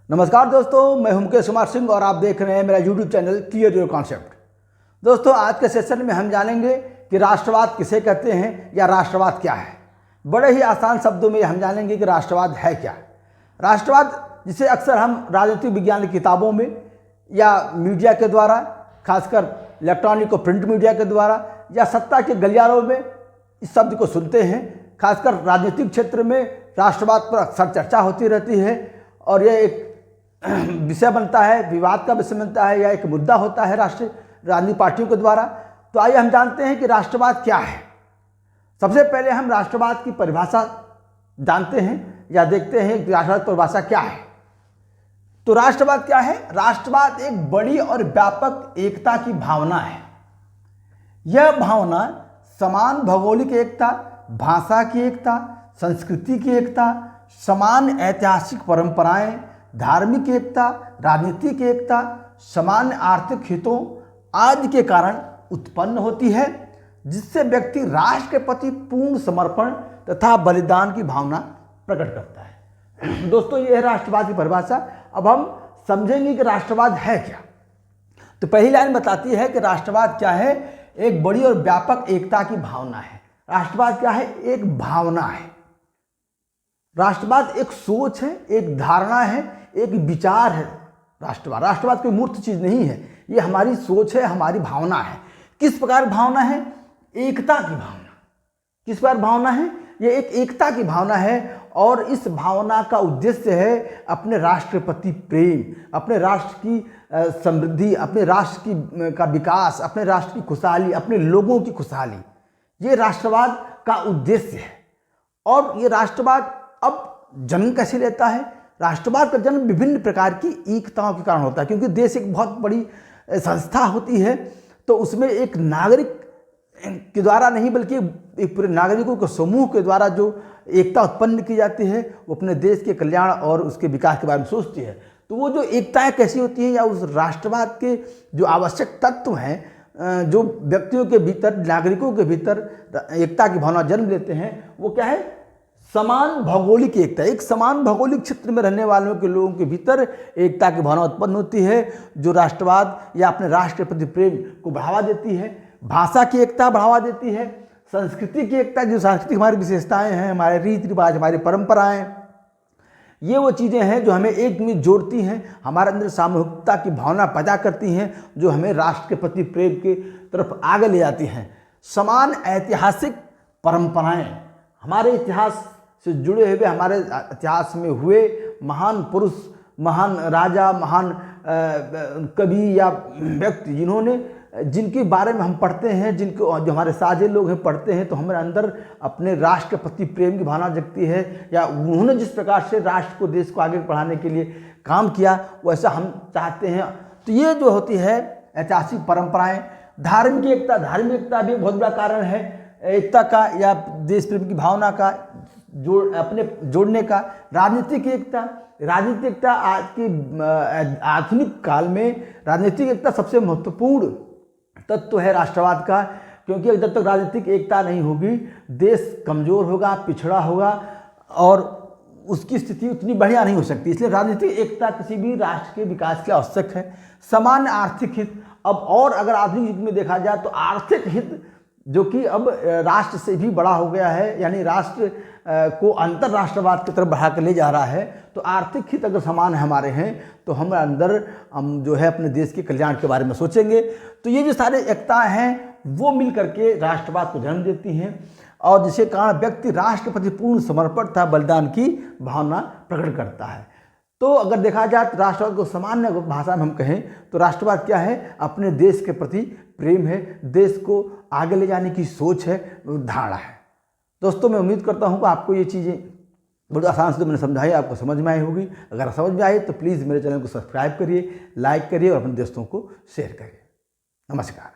नमस्कार दोस्तों, मैं हूं मुकेश कुमार सिंह और आप देख रहे हैं मेरा YouTube channel clear your concept. दोस्तों, आज के सेशन में हम जानेंगे कि राष्ट्रवाद किसे कहते हैं या राष्ट्रवाद क्या है। बड़े ही आसान शब्दों में हम जानेंगे कि राष्ट्रवाद है क्या। राष्ट्रवाद, जिसे अक्सर हम राजनीतिक विज्ञान की किताबों में या मीडिया के द्वारा, खासकर इलेक्ट्रॉनिक और प्रिंट मीडिया के द्वारा या सत्ता के गलियारों में इस शब्द को सुनते हैं। खासकर राजनीतिक क्षेत्र में राष्ट्रवाद पर अक्सर चर्चा होती रहती है और यह एक विषय बनता है, विवाद का विषय बनता है या एक मुद्दा होता है राष्ट्रीय राजनीतिक पार्टियों के द्वारा। तो आइए हम जानते हैं कि राष्ट्रवाद क्या है। सबसे पहले हम राष्ट्रवाद की परिभाषा जानते हैं या देखते हैं कि राष्ट्रवाद की परिभाषा क्या है। तो राष्ट्रवाद क्या है? राष्ट्रवाद एक बड़ी और व्यापक एकता की भावना है। यह भावना समान भौगोलिक एकता, भाषा की एकता, संस्कृति की एकता, समान ऐतिहासिक परंपराएं, धार्मिक एकता, राजनीतिक एकता, समान आर्थिक हितों आदि के कारण उत्पन्न होती है, जिससे व्यक्ति राष्ट्र के प्रति पूर्ण समर्पण तथा बलिदान की भावना प्रकट करता है। दोस्तों, यह है राष्ट्रवाद की परिभाषा। अब हम समझेंगे कि राष्ट्रवाद है क्या। तो पहली लाइन बताती है कि राष्ट्रवाद क्या है? एक बड़ी और व्यापक एकता की भावना है। राष्ट्रवाद क्या है? एक भावना है। राष्ट्रवाद एक सोच है, एक धारणा है, एक विचार है। राष्ट्रवाद कोई मूर्त चीज नहीं है, ये हमारी सोच है, हमारी भावना है। किस प्रकार भावना है? एकता की भावना। किस प्रकार भावना है? ये एक एकता की भावना है और इस भावना का उद्देश्य है अपने राष्ट्र के प्रति प्रेम, अपने राष्ट्र की समृद्धि, अपने राष्ट्र का विकास, अपने राष्ट्र की खुशहाली, अपने लोगों की खुशहाली। ये राष्ट्रवाद का उद्देश्य है। और ये राष्ट्रवाद अब जन्म कैसे लेता है? राष्ट्रवाद का जन्म विभिन्न प्रकार की एकताओं के कारण होता है, क्योंकि देश एक बहुत बड़ी संस्था होती है। तो उसमें एक नागरिक के द्वारा नहीं, बल्कि एक पूरे नागरिकों के समूह के द्वारा जो एकता उत्पन्न की जाती है, वो अपने देश के कल्याण और उसके विकास के बारे में सोचती है। तो वो जो एकताएं कैसी होती हैं, या उस राष्ट्रवाद के जो आवश्यक तत्व हैं, जो व्यक्तियों के भीतर, नागरिकों के भीतर एकता की भावना जन्म लेते हैं, वो क्या है? समान भौगोलिक एकता। एक समान भौगोलिक क्षेत्र में रहने वालों के लोगों के भीतर एकता की भावना उत्पन्न होती है, जो राष्ट्रवाद या अपने राष्ट्र के प्रति प्रेम को बढ़ावा देती है। भाषा की एकता बढ़ावा देती है। संस्कृति की एकता, जो सांस्कृतिक हमारी विशेषताएं हैं, हमारे रीति रिवाज, हमारी परंपराएं, ये वो चीज़ें हैं जो हमें एक में जोड़ती हैं, हमारे अंदर सामूहिकता की भावना पैदा करती हैं, जो हमें राष्ट्र के प्रति प्रेम के तरफ आगे ले जाती हैं। समान ऐतिहासिक परंपराएं, हमारे इतिहास से जुड़े हुए, हमारे इतिहास में हुए महान पुरुष, महान राजा, महान कवि या व्यक्ति, जिनके बारे में हम पढ़ते हैं, जो हमारे साझे लोग हैं, पढ़ते हैं, तो हमारे अंदर अपने राष्ट्र के प्रति प्रेम की भावना जगती है। या उन्होंने जिस प्रकार से राष्ट्र को, देश को आगे बढ़ाने के लिए काम किया, वैसा हम चाहते हैं। तो ये जो होती है ऐतिहासिक परंपराएं। धार्मिक एकता, धार्मिक एकता भी बहुत बड़ा कारण है एकता का या देश प्रेम की भावना का जोड़ने का। राजनीतिक एकता, राजनीतिक एकता आज की आधुनिक काल में राजनीतिक एकता सबसे महत्वपूर्ण तत्व है राष्ट्रवाद का, क्योंकि जब तक राजनीतिक एकता नहीं होगी, देश कमजोर होगा, पिछड़ा होगा और उसकी स्थिति उतनी बढ़िया नहीं हो सकती। इसलिए राजनीतिक एकता किसी भी राष्ट्र के विकास के लिए आवश्यक है। समान आर्थिक हित, अब और अगर आधुनिक युग में देखा जाए तो आर्थिक हित, जो कि अब राष्ट्र से भी बड़ा हो गया है, यानी राष्ट्र को अंतरराष्ट्रवाद की तरफ बढ़ा कर ले जा रहा है। तो आर्थिक हित अगर समान हमारे हैं, तो हमारे अंदर हम जो है अपने देश के कल्याण के बारे में सोचेंगे। तो ये जो सारे एकता हैं, वो मिल करके राष्ट्रवाद को जन्म देती हैं, और जिसके कारण व्यक्ति राष्ट्र के प्रति पूर्ण समर्पण तथा बलिदान की भावना प्रकट करता है। तो अगर देखा जाए तो राष्ट्रवाद को सामान्य भाषा में हम कहें तो राष्ट्रवाद क्या है? अपने देश के प्रति प्रेम है, देश को आगे ले जाने की सोच है, धारणा है। दोस्तों, मैं उम्मीद करता हूँ कि आपको ये चीज़ें बहुत आसान से मैंने समझाई, आपको समझ में आई होगी। अगर समझ में आई तो प्लीज़ मेरे चैनल को सब्सक्राइब करिए, लाइक करिए और अपने दोस्तों को शेयर करिए। नमस्कार।